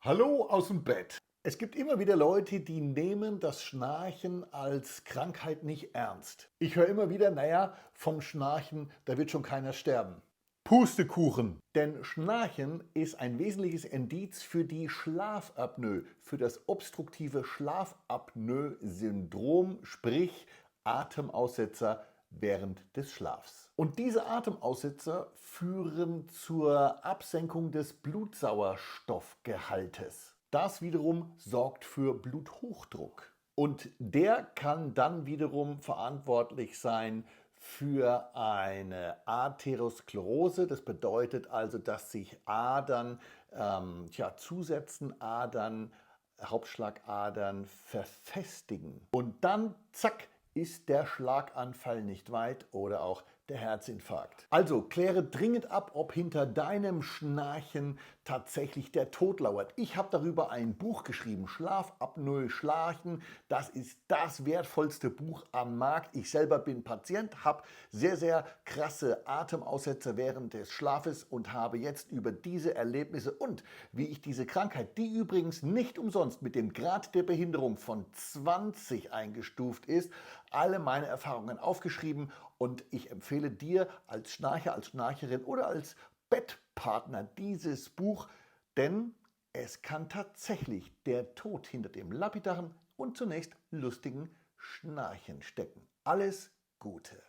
Hallo aus dem Bett. Es gibt immer wieder Leute, die nehmen das Schnarchen als Krankheit nicht ernst. Ich höre immer wieder, naja, vom Schnarchen, da wird schon keiner sterben. Pustekuchen! Denn Schnarchen ist ein wesentliches Indiz für die Schlafapnoe, für das obstruktive Schlafapnoe-Syndrom, sprich Atemaussetzer während des Schlafs. Und diese Atemaussetzer führen zur Absenkung des Blutsauerstoffgehaltes. Das wiederum sorgt für Bluthochdruck. Und der kann dann wiederum verantwortlich sein für eine Atherosklerose. Das bedeutet also, dass sich Adern zusetzen, Hauptschlagadern verfestigen. Und dann, zack, ist der Schlaganfall nicht weit oder auch der Herzinfarkt. Also kläre dringend ab, ob hinter deinem Schnarchen tatsächlich der Tod lauert. Ich habe darüber ein Buch geschrieben, Schlafapnoe Schnarchen. Das ist das wertvollste Buch am Markt. Ich selber bin Patient, habe sehr, sehr krasse Atemaussetzer während des Schlafes und habe jetzt über diese Erlebnisse und wie ich diese Krankheit, die übrigens nicht umsonst mit dem Grad der Behinderung von 20 eingestuft ist, alle meine Erfahrungen aufgeschrieben und ich empfehle dir als Schnarcher, als Schnarcherin oder als Bettpartner dieses Buch, denn es kann tatsächlich der Tod hinter dem lapidaren und zunächst lustigen Schnarchen stecken. Alles Gute!